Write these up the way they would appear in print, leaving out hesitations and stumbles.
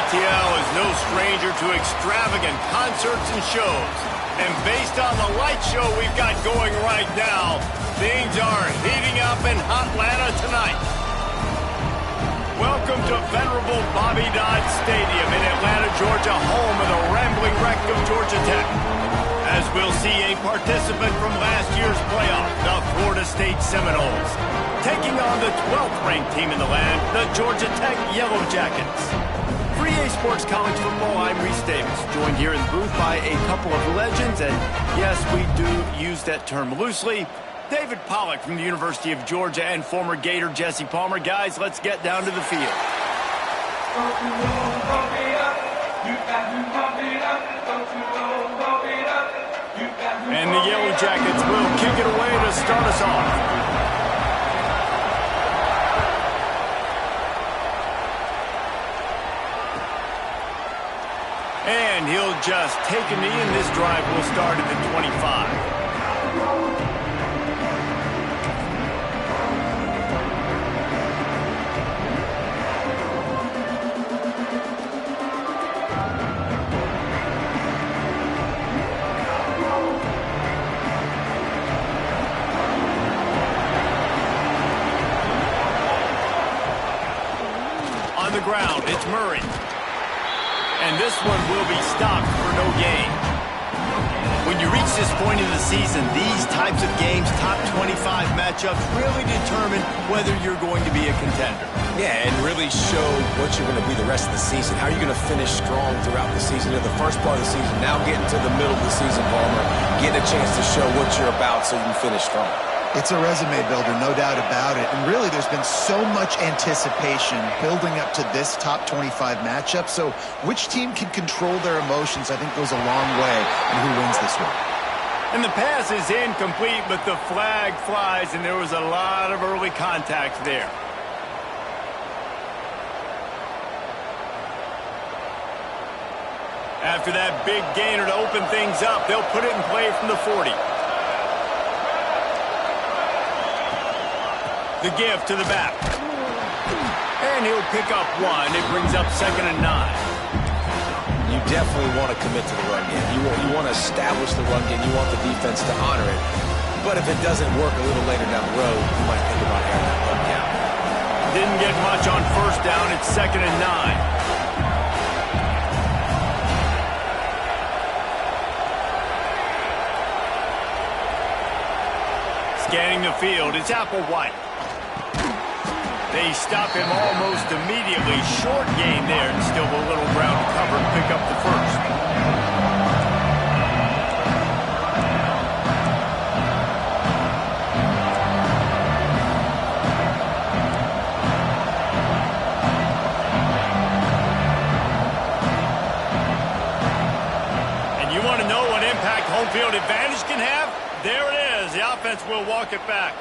ATL is no stranger to extravagant concerts and shows. And based on the light show we've got going right now, things are heating up in Hotlanta tonight. Welcome to venerable Bobby Dodd Stadium in Atlanta, Georgia, home of the rambling wreck of Georgia Tech. As we'll see a participant from last year's playoff, the Florida State Seminoles, taking on the 12th ranked team in the land, the Georgia Tech Yellow Jackets. For EA Sports College Football, I'm Reese Davis, joined here in the booth by a couple of legends, and yes, we do use that term loosely. David Pollack from the University of Georgia and former Gator Jesse Palmer. Guys, let's get down to the field. And the Yellow Jackets will kick it away to start us off. And he'll just take a knee, and this drive will start at the 25. On the ground, it's Murray. And this one will be stopped for no gain. When you reach this point in the season, these types of games, top 25 matchups, really determine whether you're going to be a contender. Yeah, and really show what you're going to be the rest of the season. How are you going to finish strong throughout the season? You're the first part of the season, now getting to the middle of the season, Palmer. Getting a chance to show what you're about so you can finish strong. It's a resume builder, no doubt about it. And really, there's been so much anticipation building up to this top 25 matchup. So which team can control their emotions, I think, goes a long way in who wins this one. And the pass is incomplete, but the flag flies, and there was a lot of early contact there. After that big gainer to open things up, they'll put it in play from the 40. The give to the back. And he'll pick up one. It brings up 2nd and 9. You definitely want to commit to the run game. You want to establish the run game. You want the defense to honor it. But if it doesn't work a little later down the road, you might think about having that run down. Didn't get much on 1st down. It's 2nd and 9. Scanning the field, it's Applewhite. They stop him almost immediately. Short gain there, and still a little ground to cover to pick up the first. And you want to know what impact home field advantage can have? There it is. The offense will walk it back.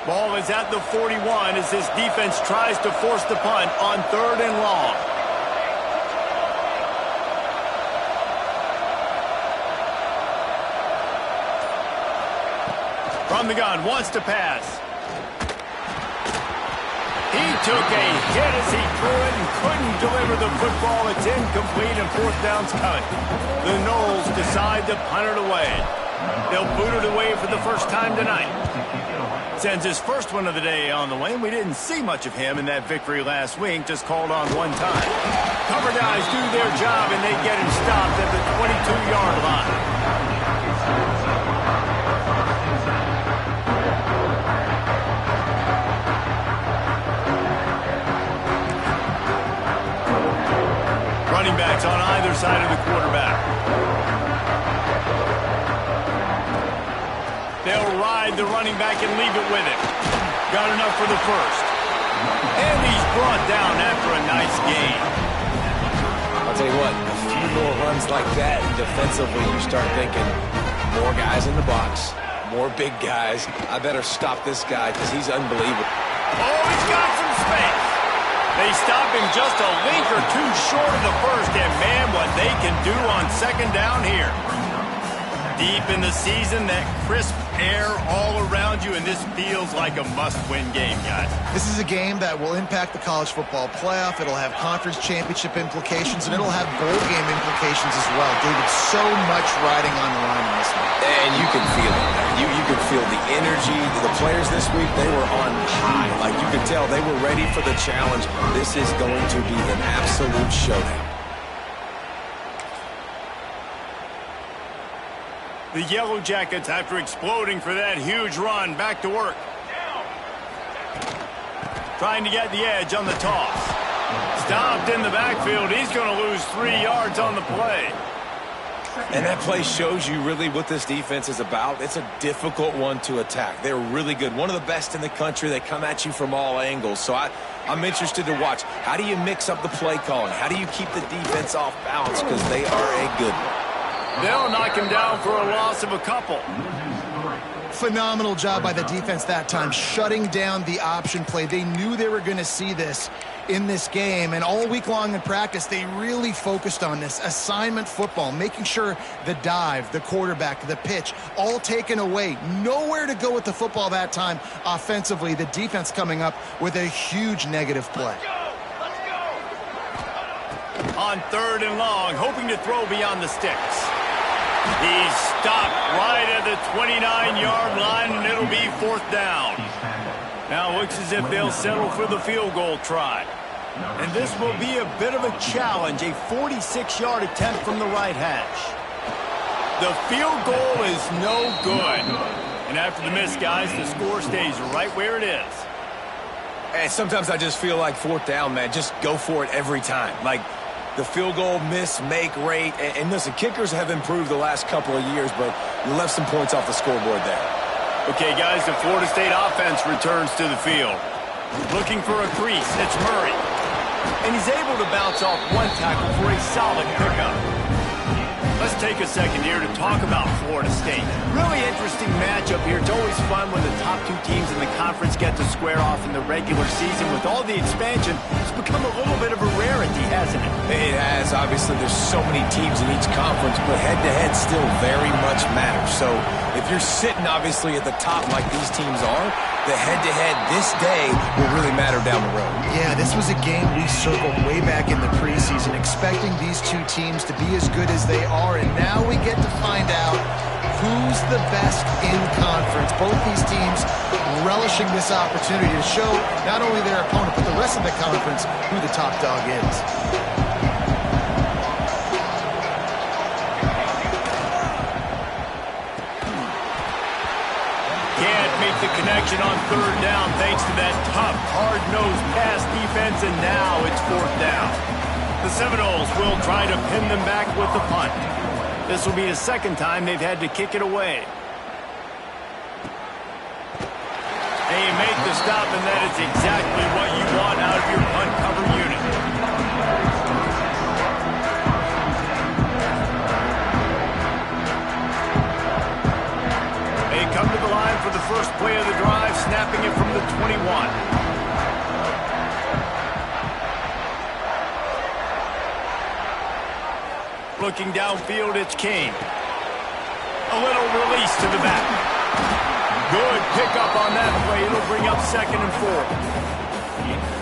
Ball is at the 41 as this defense tries to force the punt on 3rd and long. From the gun, wants to pass. He took a hit as he threw it and couldn't deliver the football. It's incomplete and 4th down's coming. The Noles decide to punt it away. They'll boot it away for the first time tonight. Sends his first one of the day on the way. We didn't see much of him in that victory last week, just called on one time. Cover guys do their job, and they get him stopped at the 22-yard line. Running backs on either side of the quarterback. They'll ride the running back and leave it with him. Got enough for the first. And he's brought down after a nice gain. I'll tell you what, a few more runs like that, defensively, you start thinking, more guys in the box, more big guys. I better stop this guy because he's unbelievable. Oh, he's got some space. They stop him just a link or two short of the first, and man, what they can do on 2nd down here. Deep in the season, that crisp air all around you, and this feels like a must-win game, guys. This is a game that will impact the college football playoff. It'll have conference championship implications, and it'll have bowl game implications as well. David, so much riding on the line in this one. And you can feel it. You can feel the energy. The players this week, they were on high. Like, you could tell they were ready for the challenge. This is going to be an absolute showdown. The Yellow Jackets, after exploding for that huge run, back to work. Trying to get the edge on the toss. Stopped in the backfield. He's going to lose 3 yards on the play. And that play shows you really what this defense is about. It's a difficult one to attack. They're really good. One of the best in the country. They come at you from all angles. So I'm interested to watch. How do you mix up the play calling? How do you keep the defense off balance? Because they are a good one. They'll knock him down for a loss of a couple. Phenomenal job by the defense that time, shutting down the option play. They knew they were going to see this in this game, and all week long in practice, they really focused on this assignment football, making sure the dive, the quarterback, the pitch, all taken away. Nowhere to go with the football that time offensively. The defense coming up with a huge negative play. On 3rd and long, hoping to throw beyond the sticks. He's stopped right at the 29-yard line, and it'll be 4th down. Now looks as if they'll settle for the field goal try. And this will be a bit of a challenge, a 46-yard attempt from the right hash. The field goal is no good. And after the miss, guys, the score stays right where it is. And sometimes I just feel like 4th down, man. Just go for it every time. Like, the field goal miss-make rate. And listen, kickers have improved the last couple of years, but you left some points off the scoreboard there. Okay, guys, the Florida State offense returns to the field. Looking for a crease. It's Murray. And he's able to bounce off one tackle for a solid pickup. Let's take a second here to talk about Florida State. Really interesting matchup here. It's always fun when the top 2 teams in the conference get to square off in the regular season. With all the expansion, it's become a little bit of a rarity, hasn't it? It has. Obviously, there's so many teams in each conference, but head-to-head still very much matters. So if you're sitting, obviously, at the top like these teams are, the head-to-head this day will really matter down the road. Yeah, this was a game we circled way back in the preseason, expecting these 2 teams to be as good as they are, and now we get to find out who's the best in conference. Both these teams relishing this opportunity to show not only their opponent, but the rest of the conference who the top dog is. The connection on 3rd down thanks to that tough, hard-nosed pass defense, and now it's 4th down. The Seminoles will try to pin them back with the punt. This will be the 2nd time they've had to kick it away. And you make the stop, and that is exactly what you want out of your punt cover unit. They come to the line for the first play of the drive, snapping it from the 21. Looking downfield, it's Kane. A little release to the back. Good pickup on that play. It'll bring up 2nd and 4.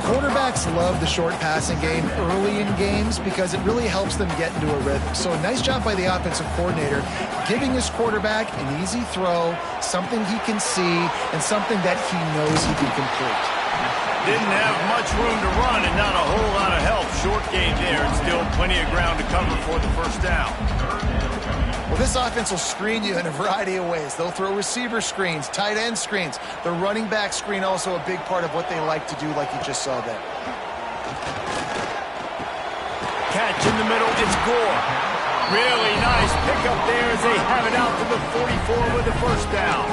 Quarterbacks love the short passing game early in games because it really helps them get into a rhythm. So a nice job by the offensive coordinator, giving his quarterback an easy throw, something he can see, and something that he knows he can complete. Didn't have much room to run and not a whole lot of help. Short game there, and still plenty of ground to cover for the 1st down. Well, this offense will screen you in a variety of ways. They'll throw receiver screens, tight end screens. The running back screen also a big part of what they like to do, like you just saw there. Catch in the middle, it's Gore. Really nice pickup there as they have it out to the 44 with the 1st down.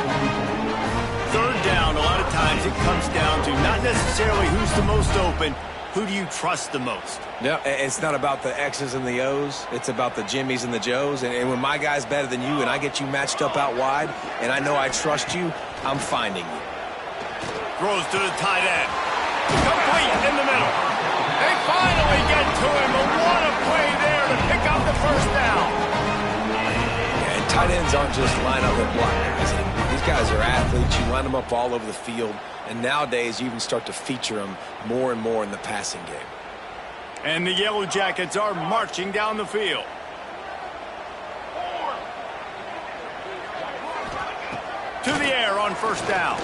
3rd down, a lot of times it comes down to not necessarily who's the most open, who do you trust the most? Yeah, it's not about the X's and the O's. It's about the Jimmies and the Joes. And when my guy's better than you and I get you matched up out wide and I know I trust you, I'm finding you. Throws to the tight end. Complete in the middle. They finally get to him. But what a play there to pick up the 1st down. And tight ends aren't just line up and block guys anymore. These guys are athletes. You line them up all over the field. And nowadays, you even start to feature them more and more in the passing game. And the Yellow Jackets are marching down the field. To the air on first down.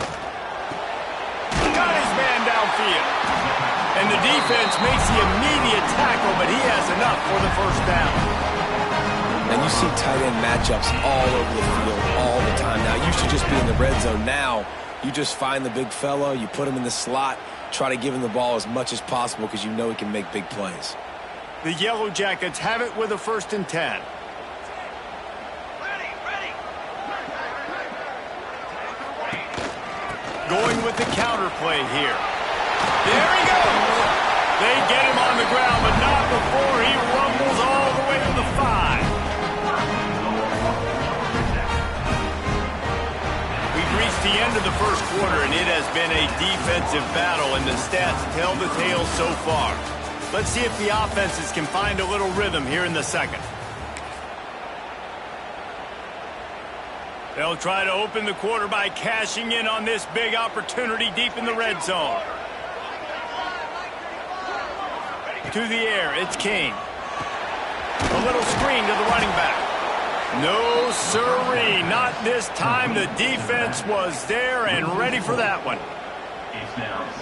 Got his man downfield. And the defense makes the immediate tackle, but he has enough for the first down. And you see tight end matchups all over the field all the time. Now, it used to just be in the red zone. Now, you just find the big fella, you put him in the slot, try to give him the ball as much as possible because you know he can make big plays. The Yellow Jackets have it with a 1st and 10. Going with the counter play here. There he goes. They get him on the ground, but not before he rumbles all the way to the 5. We've reached the end of the first quarter, and it has been a defensive battle, and the stats tell the tale so far. Let's see if the offenses can find a little rhythm here in the second. They'll try to open the quarter by cashing in on this big opportunity deep in the red zone. To the air, it's King. A little screen to the running back. No siree, not this time. The defense was there and ready for that one.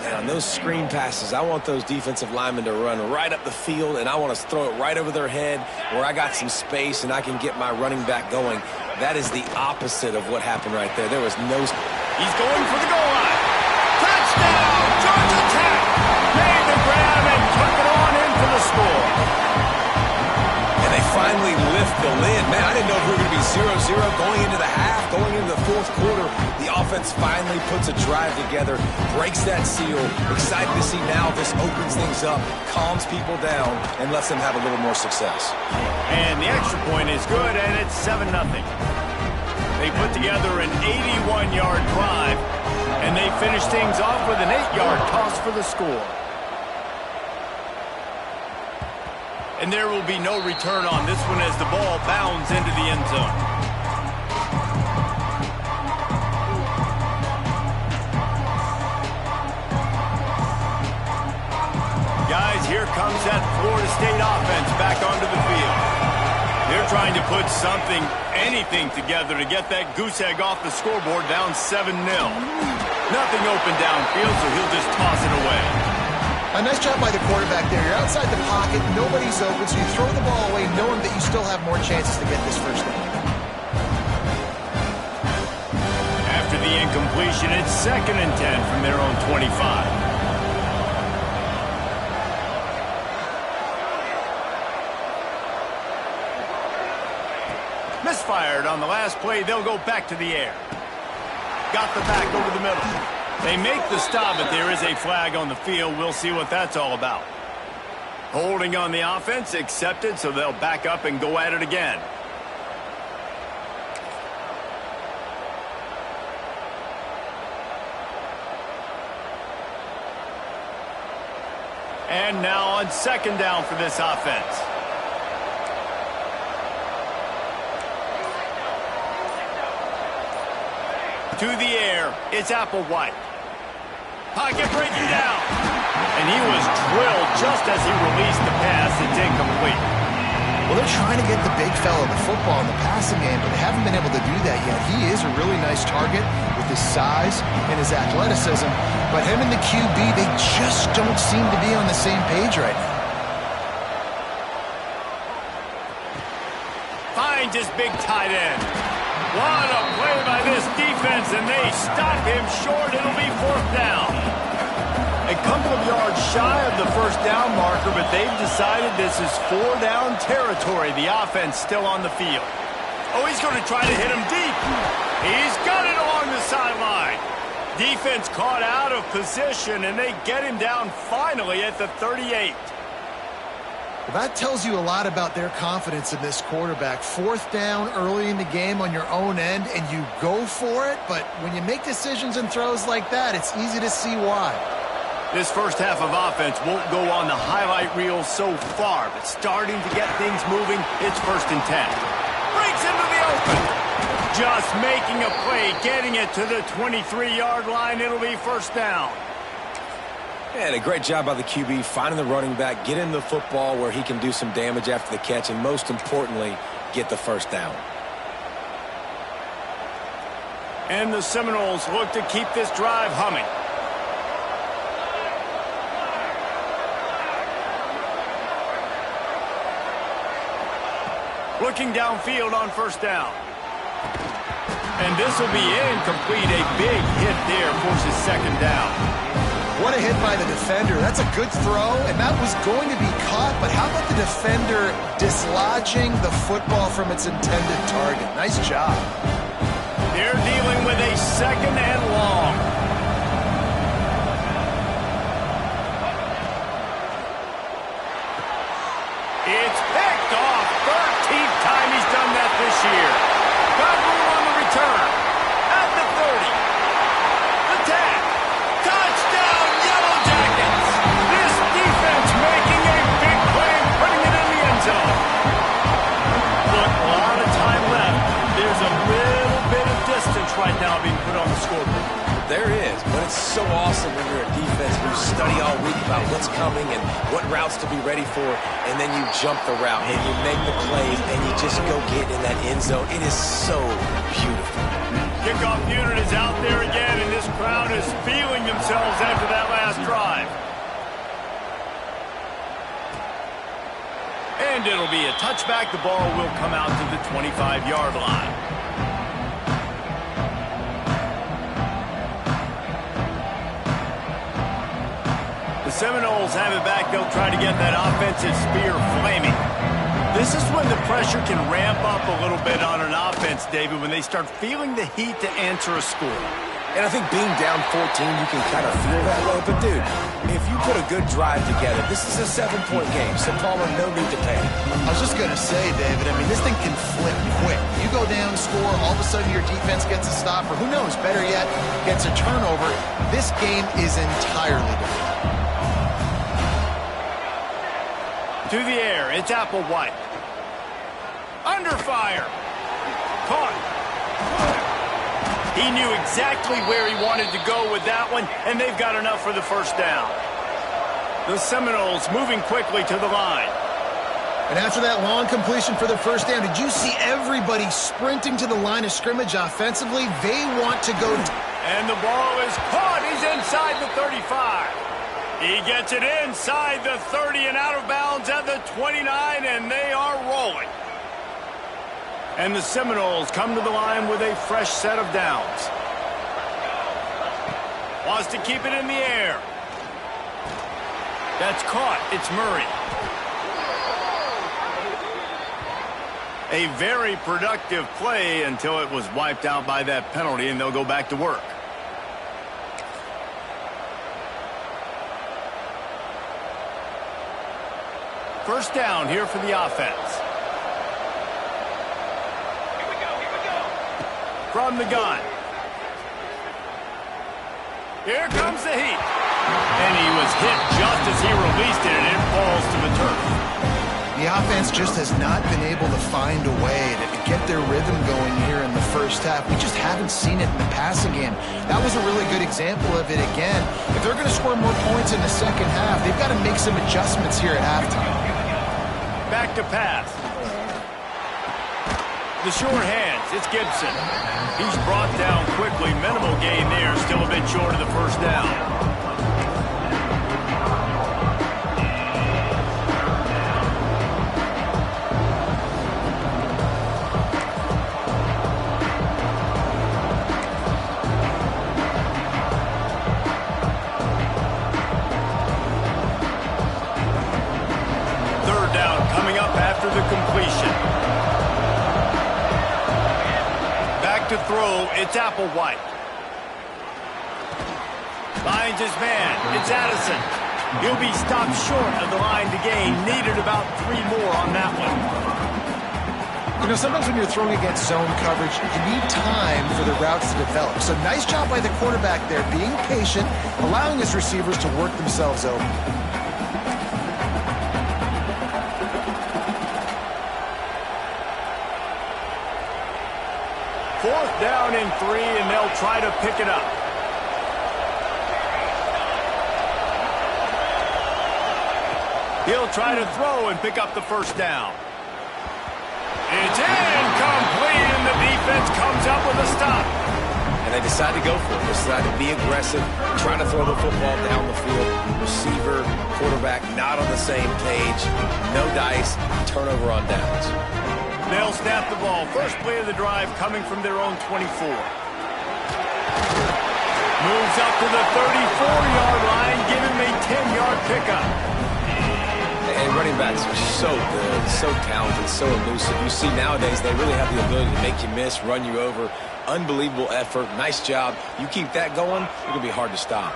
And on those screen passes, I want those defensive linemen to run right up the field, and I want to throw it right over their head where I got some space and I can get my running back going. That is the opposite of what happened right there. There was no... He's going for the goal line. Touchdown! Georgia Tech made the grab and took it on in for the score. And they finally lift the lid. Man, I didn't know if we were going to be 0-0 going into the half, going into the fourth quarter. The offense finally puts a drive together, breaks that seal. Excited to see now this opens things up, calms people down, and lets them have a little more success. And the extra point is good, and it's 7-0. They put together an 81-yard drive, and they finish things off with an 8-yard toss for the score. And there will be no return on this one as the ball bounds into the end zone. Guys, here comes that Florida State offense back onto the field. They're trying to put something, anything together to get that goose egg off the scoreboard down 7-0. Nothing open downfield, so he'll just toss it away. A nice job by the quarterback there. You're outside the pocket, nobody's open, so you throw the ball away knowing that you still have more chances to get this first down. After the incompletion, it's 2nd and 10 from their own 25. Misfired on the last play. They'll go back to the air. Got the back over the middle. They make the stop, but there is a flag on the field. We'll see what that's all about. Holding on the offense, accepted, so they'll back up and go at it again. And now on 2nd down for this offense. To the air, it's Applewhite. Pocket breaking down. And he was drilled just as he released the pass. It's incomplete. Well, they're trying to get the big fella the football in the passing game, but they haven't been able to do that yet. He is a really nice target with his size and his athleticism, but him and the QB, they just don't seem to be on the same page right now. Finds his big tight end. What a play by this defense, and they stop him short. It'll be 4th down. A couple of yards shy of the first down marker, but they've decided this is 4-down territory. The offense still on the field. Oh, he's going to try to hit him deep. He's got it along the sideline. Defense caught out of position, and they get him down finally at the 38. Well, that tells you a lot about their confidence in this quarterback. 4th down early in the game on your own end, and you go for it, but when you make decisions and throws like that, it's easy to see why. This first half of offense won't go on the highlight reel so far, but starting to get things moving, it's 1st and 10. Breaks into the open. Just making a play, getting it to the 23-yard line. It'll be first down. And a great job by the QB finding the running back, getting the football where he can do some damage after the catch, and most importantly, get the first down. And the Seminoles look to keep this drive humming. Looking downfield on first down. And this will be incomplete. A big hit there forces second down. What a hit by the defender. That's a good throw, and that was going to be caught, but how about the defender dislodging the football from its intended target? Nice job. They're dealing with a second and long. It's picked off. 13th time he's done that this year. Got room on the return. At the 30. The tag. Touchdown, Yellow Jackets. This defense making a big play and putting it in the end zone. Look, a lot of time left. There's a little bit of distance right now being put on the scoreboard. There is, but it's so awesome when you're a defense and you study all week about what's coming and what routes to be ready for, and then you jump the route and you make the plays and you just go get in that end zone. It is so beautiful. Kickoff unit is out there again, and this crowd is feeling themselves after that last drive. And it'll be a touchback. The ball will come out to the 25-yard line. The Seminoles have it back. They'll try to get that offensive spear flaming. This is when the pressure can ramp up a little bit on an offense, David, when they start feeling the heat to answer a score. And I think being down 14, you can kind of feel that way. But, dude, if you put a good drive together, this is a 7-point game. So, Palmer, no need to panic. I was just going to say, David, I mean, this thing can flip quick. You go down, score, all of a sudden your defense gets a stop, or who knows, better yet, gets a turnover. This game is entirely different. To the air, it's Applewhite. Under fire. Caught. He knew exactly where he wanted to go with that one, and they've got enough for the first down. The Seminoles moving quickly to the line. And after that long completion for the first down, did you see everybody sprinting to the line of scrimmage offensively? They want to go. And the ball is caught. He's inside the 35. He gets it inside the 30 and out of bounds at the 29, and they are rolling. And the Seminoles come to the line with a fresh set of downs. Wants to keep it in the air. That's caught. It's Murray. A very productive play until it was wiped out by that penalty, and they'll go back to work. First down here for the offense. Here we go. From the gun. Here comes the heat. And he was hit just as he released it, and it falls to the turf. The offense just has not been able to find a way to get their rhythm going here in the first half. We just haven't seen it in the passing game. That was a really good example of it again. If they're going to score more points in the second half, they've got to make some adjustments here at halftime. Back to pass. The short hands, it's Gibson. He's brought down quickly. Minimal gain there, still a bit short of the first down. The completion. Back to throw, it's Applewhite. Finds his man, it's Addison. He'll be stopped short of the line to gain. Needed about 3 more on that one. You know, sometimes when you're throwing against zone coverage, you need time for the routes to develop. So nice job by the quarterback there, being patient, allowing his receivers to work themselves open. 4th down and 3, and they'll try to pick it up. He'll try to throw and pick up the 1st down. It's incomplete, and the defense comes up with a stop. And they decide to go for it. They decide to be aggressive, try to throw the football down the field. Receiver, quarterback, not on the same page. No dice, turnover on downs. They'll snap the ball. First play of the drive coming from their own 24. Moves up to the 34-yard line, give him a 10-yard pickup. And running backs are so good, so talented, so elusive. You see nowadays they really have the ability to make you miss, run you over. Unbelievable effort. Nice job. You keep that going, it's going to be hard to stop.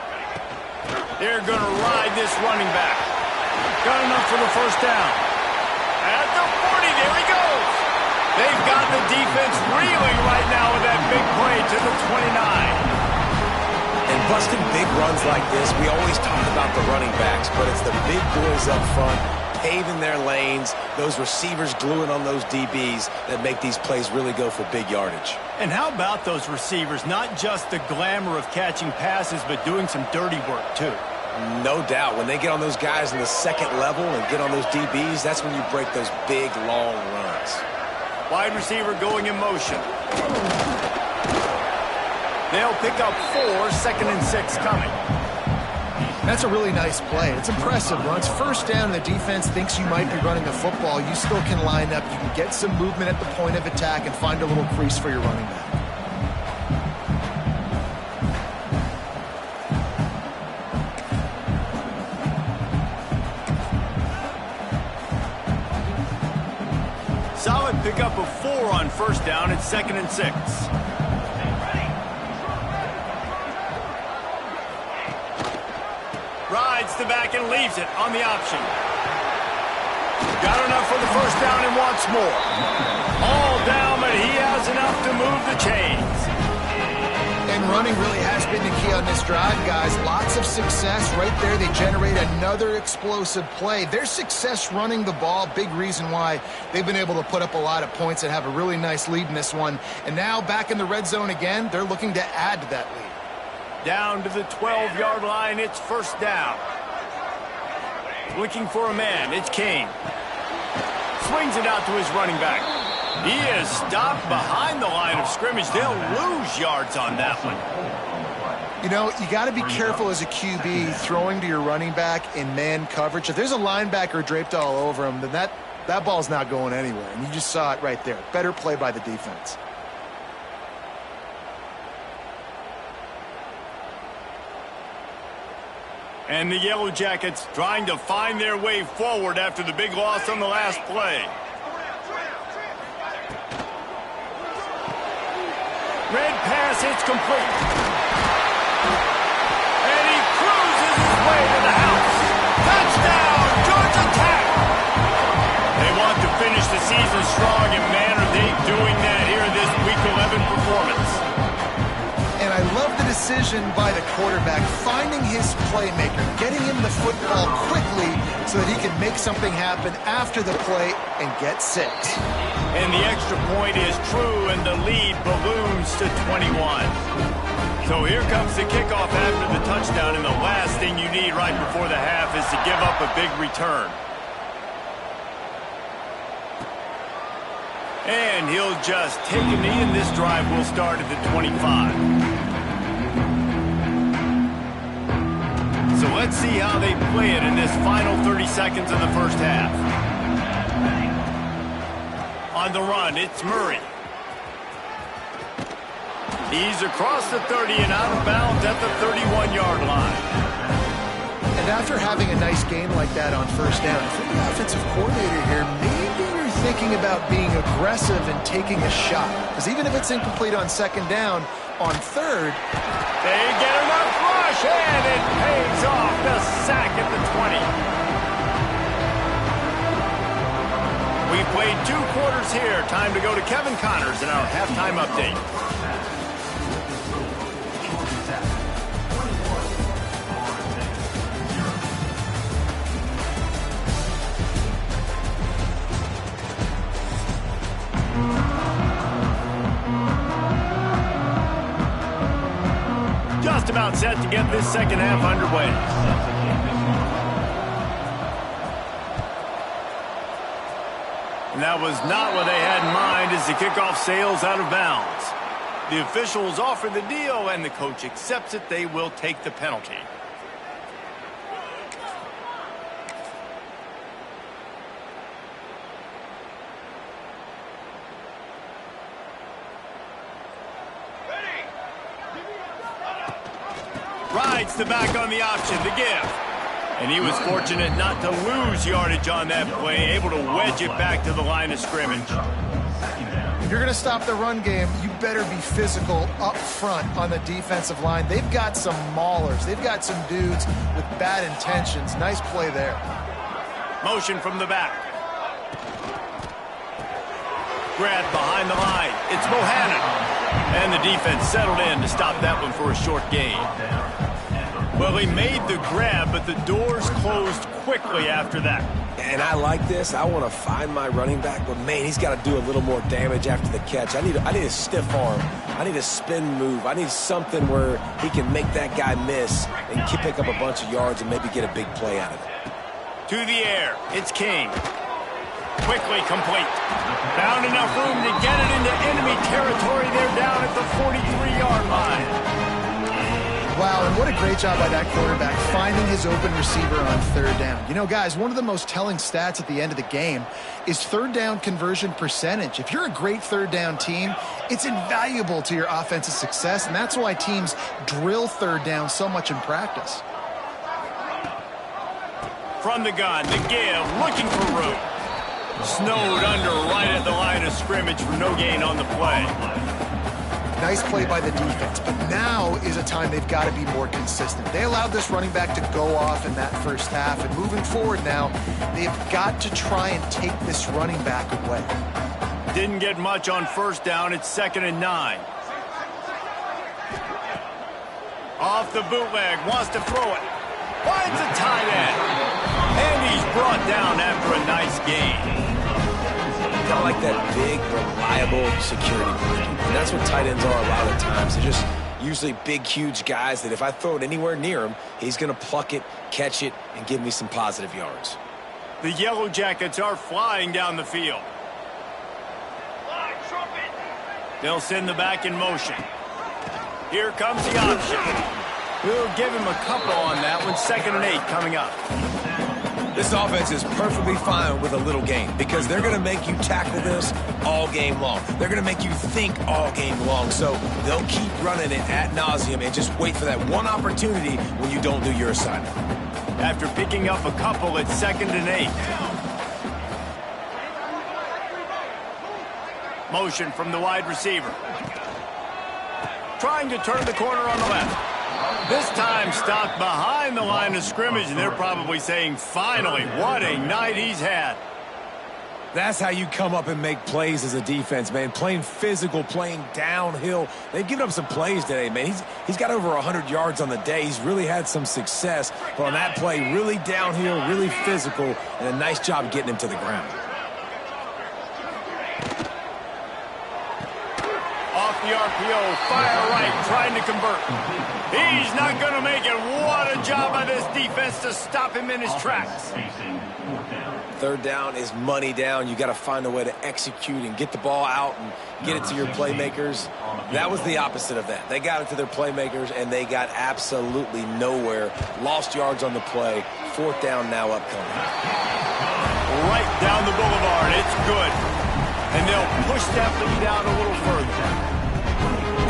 They're going to ride this running back. Got enough for the 1st down. At the 40, there he goes. They've got the defense reeling right now with that big play to the 29. And busting big runs like this, we always talk about the running backs, but it's the big boys up front, paving their lanes, those receivers gluing on those DBs that make these plays really go for big yardage. And how about those receivers? Not just the glamour of catching passes, but doing some dirty work, too. No doubt. When they get on those guys in the 2nd level and get on those DBs, that's when you break those big, long runs. Wide receiver going in motion. They'll pick up 4, 2nd and 6 coming. That's a really nice play. It's impressive. When it's 1st down and the defense thinks you might be running the football, you still can line up. You can get some movement at the point of attack and find a little crease for your running back. Solid pickup of 4 on 1st down. It's 2nd and 6. Rides the back and leaves it on the option. Got enough for the 1st down and wants more. All down, but he has enough to move the chains. And running really has been the key on this drive, guys. Lots of success right there. They generate another explosive play. Their success running the ball, big reason why they've been able to put up a lot of points and have a really nice lead in this one. And now back in the red zone again, they're looking to add to that lead. Down to the 12-yard line, it's 1st down. Looking for a man, it's Kane. Swings it out to his running back. He is stopped behind the line of scrimmage. They'll lose yards on that one. You know, you got to be careful as a QB throwing to your running back in man coverage. If there's a linebacker draped all over him, then that ball's not going anywhere. And you just saw it right there. Better play by the defense. And the Yellow Jackets trying to find their way forward after the big loss on the last play. Red pass, it's complete. And he cruises his way to the house. Touchdown, Georgia Tech! They want to finish the season strong, and man, are they doing that here in this Week 11 performance. And I love the decision by the quarterback, finding his playmaker, getting him the football quickly so that he can make something happen after the play and get 6. And the extra point is true, and the lead balloons to 21. So here comes the kickoff after the touchdown, and the last thing you need right before the half is to give up a big return. And he'll just take a knee, and this drive will start at the 25. So let's see how they play it in this final 30 seconds of the first half. On the run, it's Murray. He's across the 30 and out of bounds at the 31-yard line. And after having a nice game like that on 1st down, if you're the offensive coordinator here, maybe you're thinking about being aggressive and taking a shot. Because even if it's incomplete on 2nd down, on 3rd, they get enough rush, and it pays off the sack at the 20. We've played 2 quarters here. Time to go to Kevin Connors in our halftime update. just about set to get this second half underway. And that was not what they had in mind as the kickoff sails out of bounds. The officials offer the deal, and the coach accepts it. They will take the penalty. Rides the back on the option, the give. And he was fortunate not to lose yardage on that play, able to wedge it back to the line of scrimmage. If you're going to stop the run game, you better be physical up front on the defensive line. They've got some maulers. They've got some dudes with bad intentions. Nice play there. Motion from the back. Grab behind the line. It's Bohannon. And the defense settled in to stop that one for a short gain. Well, he made the grab, but the doors closed quickly after that. And I like this. I want to find my running back, but, man, he's got to do a little more damage after the catch. I need a stiff arm. I need a spin move. I need something where he can make that guy miss and pick up a bunch of yards and maybe get a big play out of it. To the air. It's King. Quickly complete. Found enough room to get it into enemy territory. They're down at the 43-yard line. Wow, and what a great job by that quarterback finding his open receiver on third down. You know, guys, one of the most telling stats at the end of the game is third down conversion percentage. If you're a great third down team, it's invaluable to your offensive success, and that's why teams drill third down so much in practice. From the gun, the give, looking for room. Snowed under right at the line of scrimmage for no gain on the play. Nice play by the defense, but now is a time they've got to be more consistent. They allowed this running back to go off in that first half, and moving forward now, they've got to try and take this running back away. Didn't get much on first down. It's 2nd and 9. Off the bootleg, wants to throw it. Finds a tight end. And he's brought down after a nice gain. Kind of like that big, reliable security blanket. And that's what tight ends are a lot of times. They're just usually big, huge guys that if I throw it anywhere near him, he's going to pluck it, catch it, and give me some positive yards. The Yellow Jackets are flying down the field. They'll send the back in motion. Here comes the option. We'll give him a couple on that one. 2nd and 8 coming up. This offense is perfectly fine with a little gain because they're going to make you tackle this all game long. They're going to make you think all game long. So they'll keep running it ad nauseum and just wait for that one opportunity when you don't do your assignment. After picking up a couple, it's 2nd and 8. Motion from the wide receiver. Trying to turn the corner on the left. This time stopped behind the line of scrimmage, and they're probably saying, finally, what a night he's had. That's how you come up and make plays as a defense, man. Playing physical, playing downhill. They've given up some plays today, man. He's got over 100 yards on the day. He's really had some success. But on that play, really downhill, really physical, and a nice job getting him to the ground. Off the RPO, fire right, trying to convert. He's not going to make it. What a job by this defense to stop him in his tracks. Third down is money down. You got to find a way to execute and get the ball out and get it to your playmakers. That was the opposite of that. They got it to their playmakers, and they got absolutely nowhere. Lost yards on the play. 4th down now upcoming. Right down the boulevard. It's good. And they'll push that lead out a little further.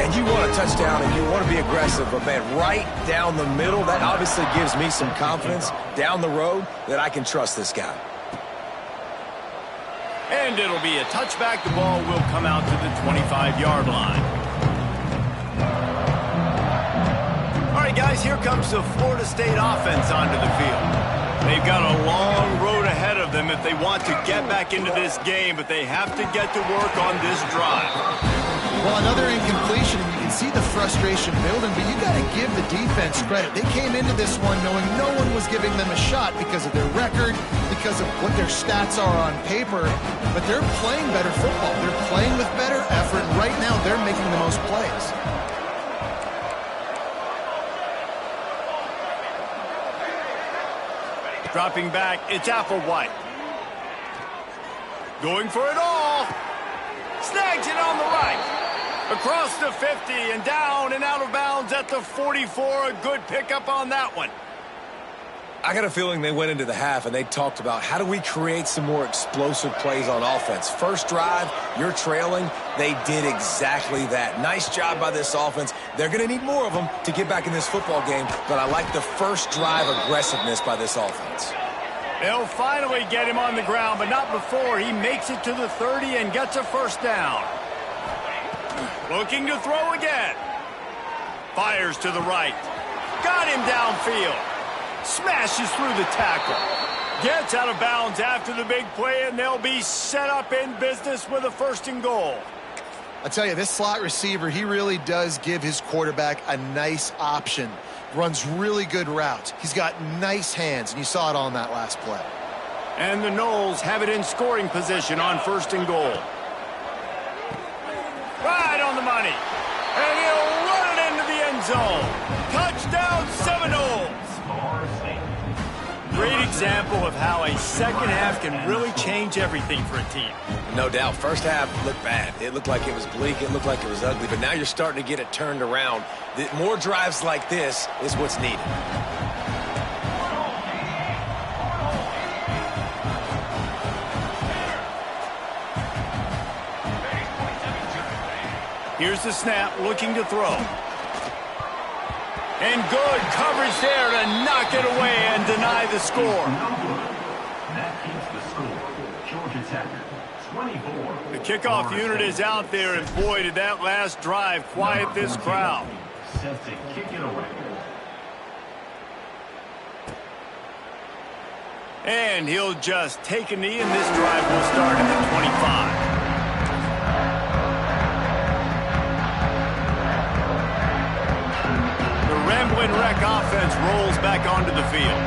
And you want a touchdown and you want to be aggressive, but, man, right down the middle, that obviously gives me some confidence down the road that I can trust this guy. And it'll be a touchback. The ball will come out to the 25-yard line. All right, guys, here comes the Florida State offense onto the field. They've got a long road ahead of them if they want to get back into this game, but they have to get to work on this drive. Well, another incompletion, and you can see the frustration building, but you got to give the defense credit. They came into this one knowing no one was giving them a shot because of their record, because of what their stats are on paper, but they're playing better football. They're playing with better effort, and right now they're making the most plays. Dropping back, it's Applewhite. Going for it all. Snags it on the right. Across the 50 and down and out of bounds at the 44. A good pickup on that one. I got a feeling they went into the half and they talked about how do we create some more explosive plays on offense. First drive, you're trailing. They did exactly that. Nice job by this offense. They're going to need more of them to get back in this football game, but I like the first drive aggressiveness by this offense. They'll finally get him on the ground, but not before he makes it to the 30 and gets a first down. Looking to throw again. Fires to the right. Got him downfield. Smashes through the tackle. Gets out of bounds after the big play, and they'll be set up in business with a 1st and goal. I tell you, this slot receiver, he really does give his quarterback a nice option. Runs really good routes. He's got nice hands, and you saw it on that last play. And the Noles have it in scoring position on 1st and goal. Right on the money. And he'll run it into the end zone. Touchdown, Seminoles. Great example of how a second half can really change everything for a team. No doubt. First half looked bad. It looked like it was bleak. It looked like it was ugly. But now you're starting to get it turned around. More drives like this is what's needed. Here's the snap, looking to throw. And good coverage there to knock it away and deny the score. That keeps the score. Georgia Tech, 24. The kickoff unit is out there, and boy, did that last drive quiet this crowd. Set to kick it away. And he'll just take a knee, and this drive will start at the 25. Ramblin' Wreck offense rolls back onto the field.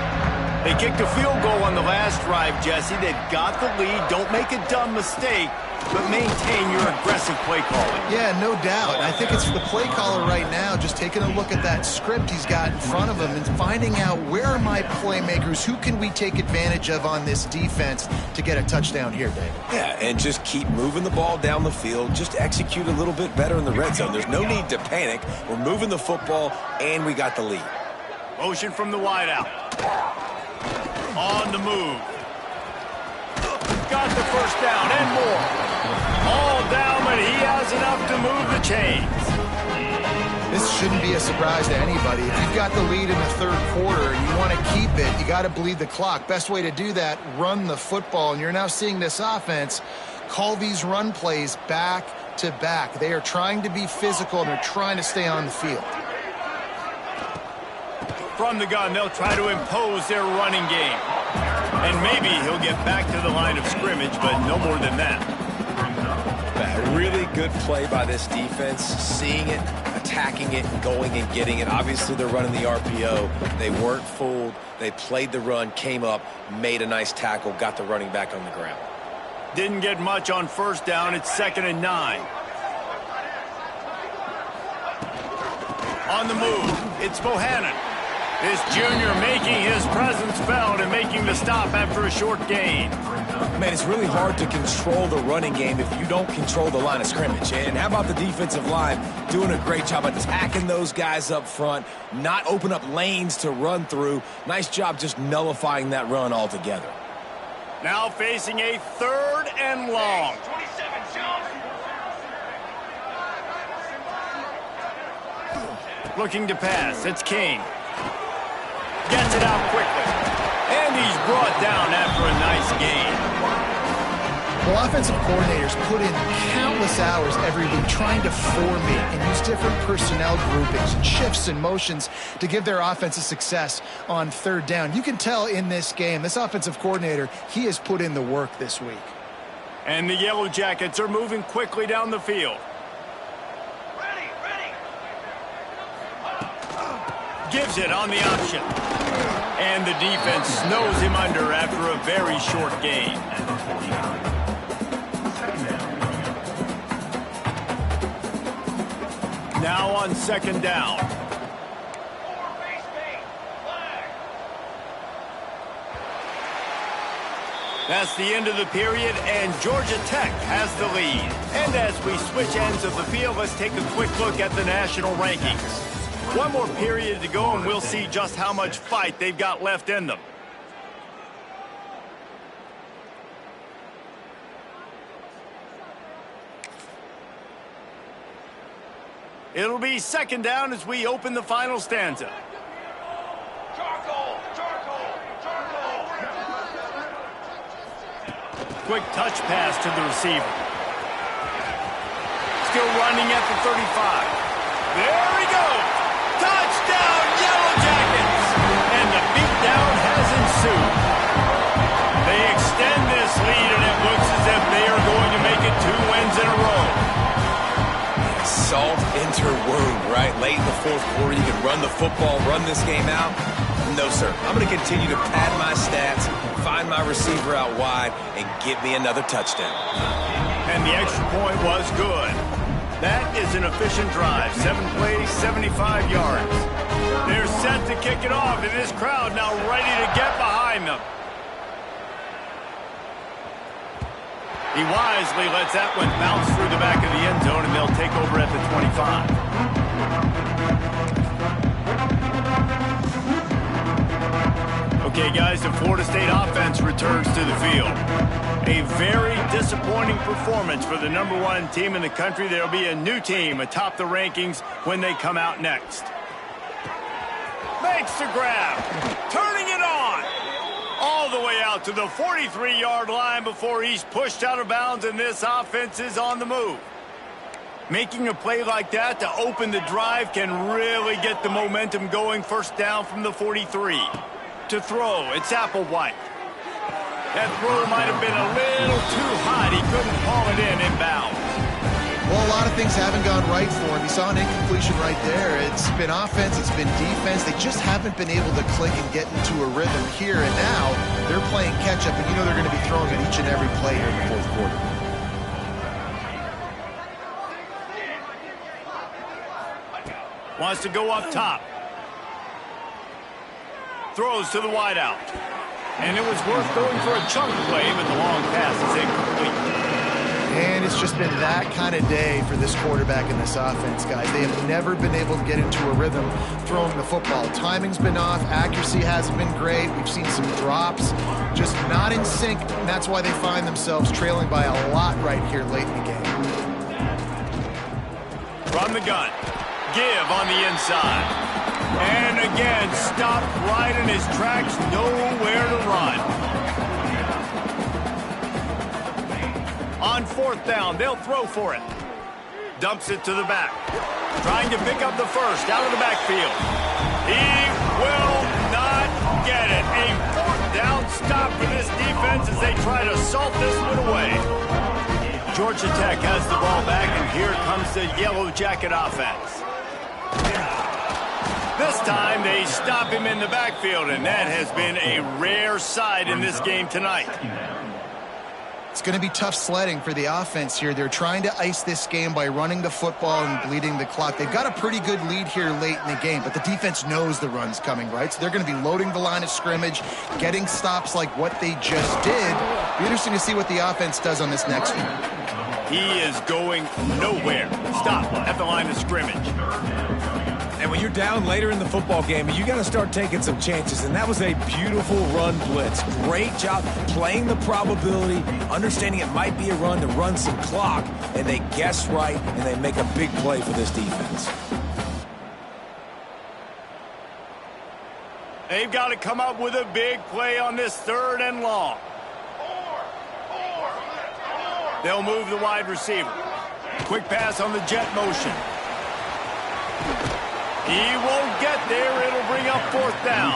They kicked a field goal on the last drive, Jesse. They've got the lead. Don't make a dumb mistake, but maintain your aggressive play calling. Yeah, no doubt. I think it's the play caller right now just taking a look at that script he's got in front of him and finding out where are my playmakers, who can we take advantage of on this defense to get a touchdown here, Dave. Yeah, and just keep moving the ball down the field. Just execute a little bit better in the red zone. There's no need to panic. We're moving the football, and we got the lead. Motion from the wideout. On the move. Got the first down and more. All down, but he has enough to move the chains. This shouldn't be a surprise to anybody. If you've got the lead in the third quarter and you want to keep it, you got to bleed the clock. Best way to do that, run the football. And you're now seeing this offense call these run plays back to back. They are trying to be physical, and they're trying to stay on the field. From the gun, they'll try to impose their running game. And maybe he'll get back to the line of scrimmage, but no more than that. A really good play by this defense, seeing it, attacking it, going and getting it. Obviously, they're running the RPO. They weren't fooled. They played the run, came up, made a nice tackle, got the running back on the ground. Didn't get much on first down. It's 2nd and 9. On the move, it's Bohannon. This junior making his presence felt and making the stop after a short gain. Man, it's really hard to control the running game if you don't control the line of scrimmage. And how about the defensive line doing a great job attacking those guys up front, not open up lanes to run through. Nice job just nullifying that run altogether. Now facing a 3rd and long. Looking to pass, it's King. Gets it out quickly. And he's brought down after a nice gain. Well, offensive coordinators put in countless hours every week trying to formate and use different personnel groupings and shifts and motions to give their offense a success on 3rd down. You can tell in this game, this offensive coordinator, he has put in the work this week. And the Yellow Jackets are moving quickly down the field. Gives it on the option. And the defense snows him under after a very short gain. Now on 2nd down. That's the end of the period, and Georgia Tech has the lead. And as we switch ends of the field, let's take a quick look at the national rankings. One more period to go, and we'll see just how much fight they've got left in them. It'll be second down as we open the final stanza. Quick touch pass to the receiver. Still running at the 35. There he goes. Touchdown, Yellow Jackets. And the beatdown has ensued. They extend this lead, and it looks as if they are going to make it 2 wins in a row. Salt into wound, right? Late in the fourth quarter, you can run the football, run this game out. No, sir. I'm going to continue to pad my stats, find my receiver out wide, and get me another touchdown. And the extra point was good. That is an efficient drive. 7 plays, 75 yards. They're set to kick it off, and this crowd now ready to get behind them. He wisely lets that one bounce through the back of the end zone, and they'll take over at the 25. Okay, guys, the Florida State offense returns to the field. A very disappointing performance for the #1 team in the country. There'll be a new team atop the rankings when they come out next. Makes the grab. Turning it on. All the way out to the 43-yard line before he's pushed out of bounds, and this offense is on the move. Making a play like that to open the drive can really get the momentum going. First down from the 43. To throw, it's Applewhite. That throw might have been a little too hot. He couldn't haul it in inbounds. Well, a lot of things haven't gone right for him. He saw an incompletion right there. It's been offense, it's been defense. They just haven't been able to click and get into a rhythm here. And now they're playing catch-up, and you know they're going to be throwing it each and every play here in the fourth quarter. Wants to go up top. Throws to the wideout. And it was worth going for a chunk play, but the long pass is incomplete. And it's just been that kind of day for this quarterback and this offense, guys. They have never been able to get into a rhythm throwing the football. Timing's been off. Accuracy hasn't been great. We've seen some drops. Just not in sync, and that's why they find themselves trailing by a lot right here late in the game. From the gun. Give on the inside. And again, stopped right in his tracks, nowhere to run. On fourth down, they'll throw for it. Dumps it to the back. Trying to pick up the first out of the backfield. He will not get it. A fourth down stop for this defense as they try to salt this one away. Georgia Tech has the ball back, and here comes the Yellow Jacket offense. This time they stop him in the backfield, and that has been a rare sight in this game tonight. It's going to be tough sledding for the offense here. They're trying to ice this game by running the football and bleeding the clock. They've got a pretty good lead here late in the game, but the defense knows the run's coming, right? So they're going to be loading the line of scrimmage, getting stops like what they just did. Be interesting to see what the offense does on this next one. He is going nowhere. Stop at the line of scrimmage. And when you're down later in the football game, you got to start taking some chances. And that was a beautiful run blitz. Great job playing the probability, understanding it might be a run to run some clock. And they guess right, and they make a big play for this defense. They've got to come up with a big play on this third and long. They'll move the wide receiver. Quick pass on the jet motion. He won't get there. It'll bring up fourth down.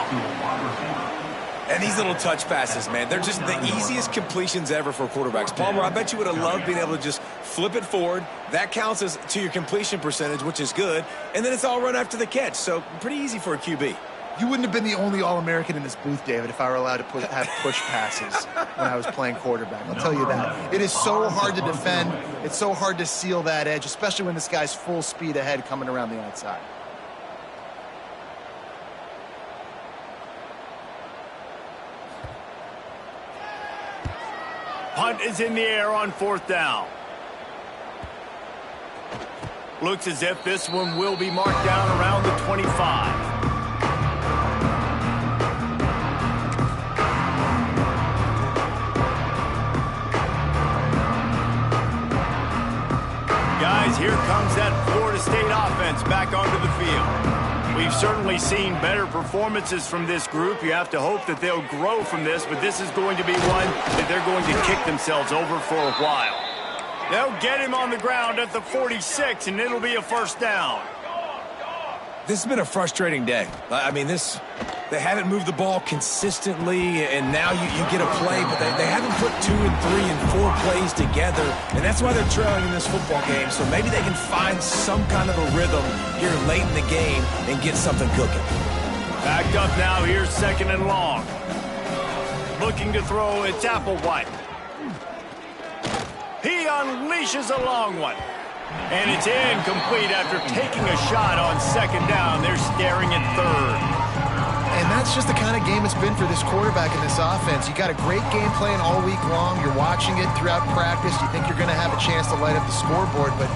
And these little touch passes, man, they're just the easiest completions ever for quarterbacks. Palmer, I bet you would have loved being able to just flip it forward. That counts as to your completion percentage, which is good. And then it's all run after the catch. So pretty easy for a QB. You wouldn't have been the only All-American in this booth, David, if I were allowed to have push passes when I was playing quarterback. I'll tell you that. It is so hard to defend. It's so hard to seal that edge, especially when this guy's full speed ahead coming around the outside. punt is in the air on 4th down. Looks as if this one will be marked down around the 25. Guys, here comes that Florida State offense back onto the field. We've certainly seen better performances from this group. You have to hope that they'll grow from this, but this is going to be one that they're going to kick themselves over for a while. They'll get him on the ground at the 46, and it'll be a 1st down. This has been a frustrating day. I mean, they haven't moved the ball consistently, and now you get a play, but they haven't put 2 and 3 and 4 plays together, and that's why they're trailing in this football game. So maybe they can find some kind of a rhythm here late in the game and get something cooking. Backed up now, here's 2nd and long. Looking to throw, it's Applewhite. He unleashes a long one. And it's incomplete after taking a shot on 2nd down. They're staring at 3rd. And that's just the kind of game it's been for this quarterback in this offense. You got a great game plan all week long. You're watching it throughout practice. You think you're going to have a chance to light up the scoreboard, but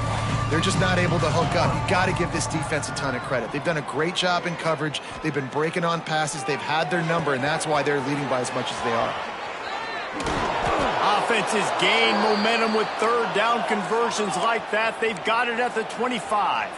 they're just not able to hook up. You got to give this defense a ton of credit. They've done a great job in coverage. They've been breaking on passes. They've had their number, and that's why they're leading by as much as they are. Offenses gain momentum with 3rd down conversions like that. They've got it at the 25.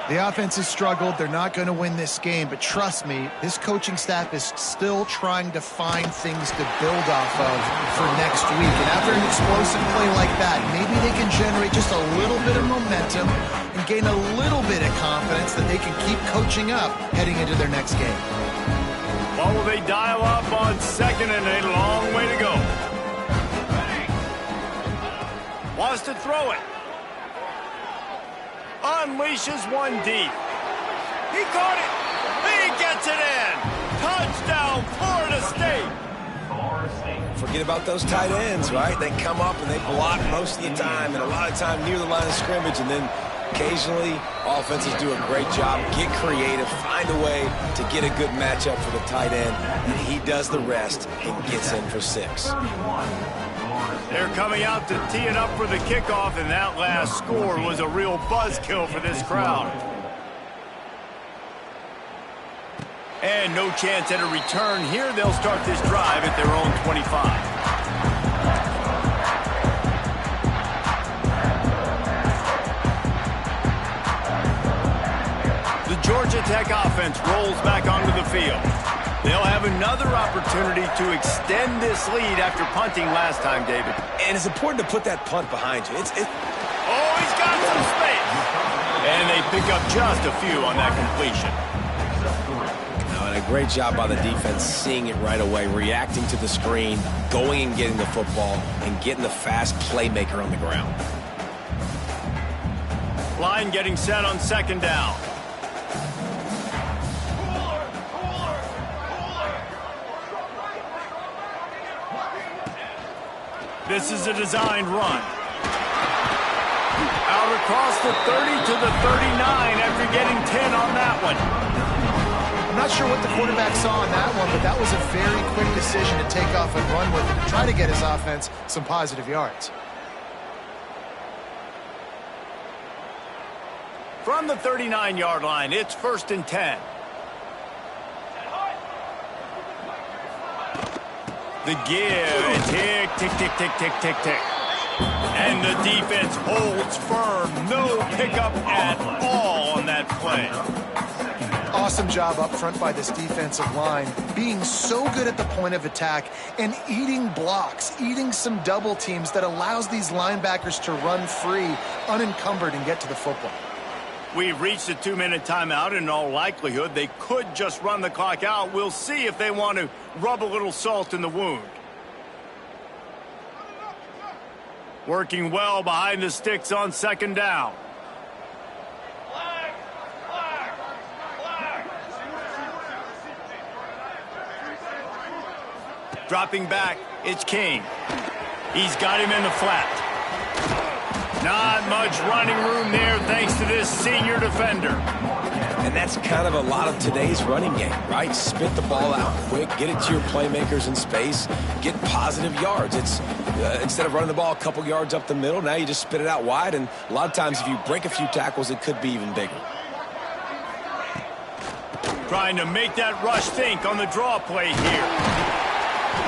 The offense has struggled. They're not going to win this game, but trust me, this coaching staff is still trying to find things to build off of for next week. And after an explosive play like that, maybe they can generate just a little bit of momentum and gain a little bit of confidence that they can keep coaching up heading into their next game. What will they dial up on 2nd and a long way to go? Wants to throw it. Unleashes one deep. He caught it. He gets it in. Touchdown, Florida State. Forget about those tight ends, right? They come up and they block most of the time, and a lot of time near the line of scrimmage, and then occasionally offenses do a great job, get creative, find a way to get a good matchup for the tight end, and he does the rest and gets in for 6. They're coming out to tee it up for the kickoff, and that last score was a real buzzkill for this crowd. And no chance at a return here. They'll start this drive at their own 25. The Georgia Tech offense rolls back onto the field. They'll have another opportunity to extend this lead after punting last time, David. And it's important to put that punt behind you. Oh, he's got some space. And they pick up just a few on that completion. And a great job by the defense seeing it right away, reacting to the screen, going and getting the football, and getting the fast playmaker on the ground. Line getting set on 2nd down. This is a designed run. Out across the 30 to the 39 after getting 10 on that one. I'm not sure what the quarterback saw on that one, but that was a very quick decision to take off and run with it and try to get his offense some positive yards. From the 39-yard line, it's 1st and 10. The give, and tick, tick, tick, tick, tick, tick, tick. And the defense holds firm. No pickup at all on that play. Awesome job up front by this defensive line, being so good at the point of attack and eating blocks, eating some double teams that allows these linebackers to run free, unencumbered, and get to the football. We've reached a 2-minute timeout. In all likelihood, they could just run the clock out. We'll see if they want to rub a little salt in the wound. Working well behind the sticks on 2nd down. Dropping back, it's King. He's got him in the flat. Not much running room there thanks to this senior defender. And that's kind of a lot of today's running game, right? Spit the ball out quick, get it to your playmakers in space, get positive yards. Instead of running the ball a couple yards up the middle, now you just spit it out wide, and a lot of times if you break a few tackles, it could be even bigger. Trying to make that rush think on the draw play here.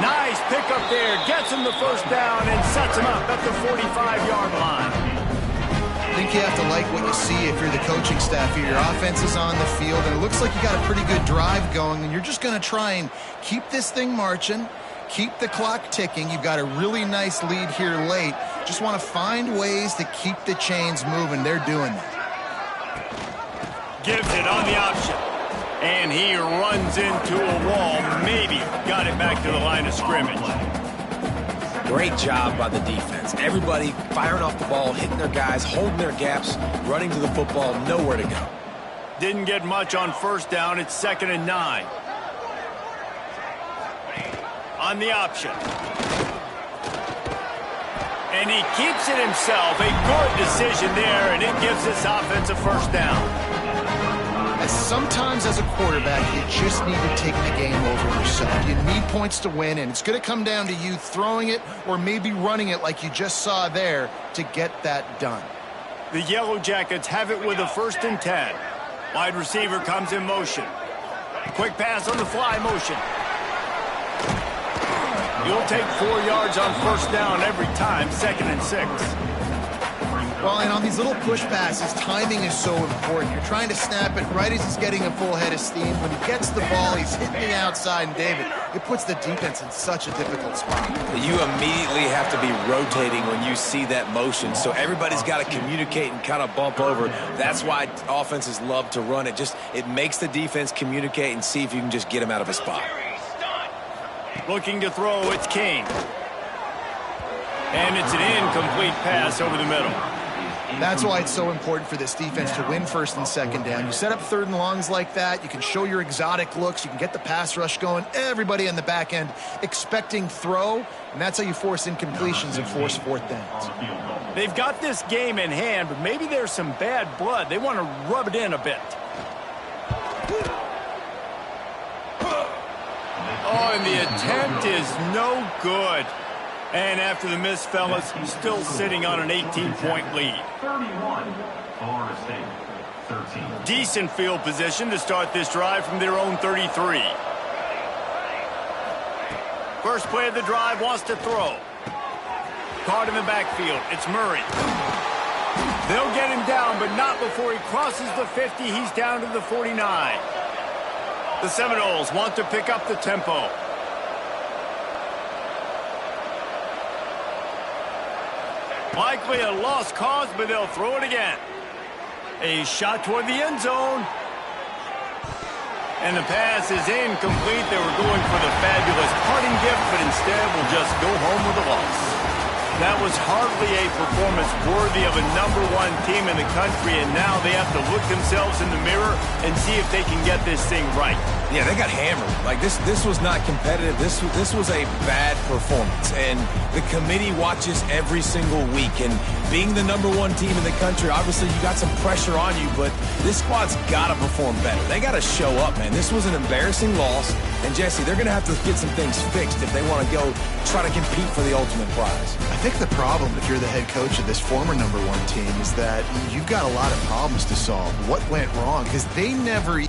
Nice pickup there. Gets him the first down and sets him up at the 45-yard line. I think you have to like what you see if you're the coaching staff here. Your offense is on the field, and it looks like you got a pretty good drive going, and you're just going to try and keep this thing marching, keep the clock ticking. You've got a really nice lead here late. Just want to find ways to keep the chains moving. They're doing that. Gives it on the option. And he runs into a wall. Maybe got it back to the line of scrimmage. Great job by the defense. Everybody firing off the ball, hitting their guys, holding their gaps, running to the football, nowhere to go. Didn't get much on first down. It's 2nd and 9. On the option. And he keeps it himself. A good decision there, and it gives this offense a first down. Sometimes as a quarterback, you just need to take the game over yourself. You need points to win, and it's going to come down to you throwing it or maybe running it like you just saw there to get that done. The Yellow Jackets have it with a 1st and 10. Wide receiver comes in motion. Quick pass on the fly motion. You'll take 4 yards on first down every time, 2nd and 6. Well, and on these little push passes, timing is so important. You're trying to snap it right as he's getting a full head of steam. When he gets the ball, he's hitting the outside, and David, it puts the defense in such a difficult spot. You immediately have to be rotating when you see that motion, so everybody's got to communicate and kind of bump over. That's why offenses love to run it. It makes the defense communicate and see if you can just get him out of a spot. Looking to throw, it's King. And it's an incomplete pass over the middle. That's why it's so important for this defense to win 1st and 2nd down. You set up 3rd and longs like that. You can show your exotic looks. You can get the pass rush going. Everybody on the back end expecting throw, and that's how you force incompletions and force 4th downs. They've got this game in hand, but maybe there's some bad blood. They want to rub it in a bit. Oh, and the attempt is no good. And after the miss, fellas, still sitting on an 18-point lead. 31, Florida State, 13. Decent field position to start this drive from their own 33. First play of the drive, wants to throw. Caught in the backfield. It's Murray. They'll get him down, but not before he crosses the 50. He's down to the 49. The Seminoles want to pick up the tempo. Likely a lost cause, but they'll throw it again. A shot toward the end zone. And the pass is incomplete. They were going for the fabulous parting gift, but instead will just go home with a loss. That was hardly a performance worthy of a #1 team in the country, and now they have to look themselves in the mirror and see if they can get this thing right. Yeah, they got hammered. Like, this was not competitive. This was a bad performance, and the committee watches every single week. And being the #1 team in the country, obviously you got some pressure on you, but this squad's got to perform better. They got to show up, man. This was an embarrassing loss, and Jesse, they're going to have to get some things fixed if they want to go try to compete for the ultimate prize. I think the problem, if you're the head coach of this former #1 team, is that you've got a lot of problems to solve. What went wrong? Because they never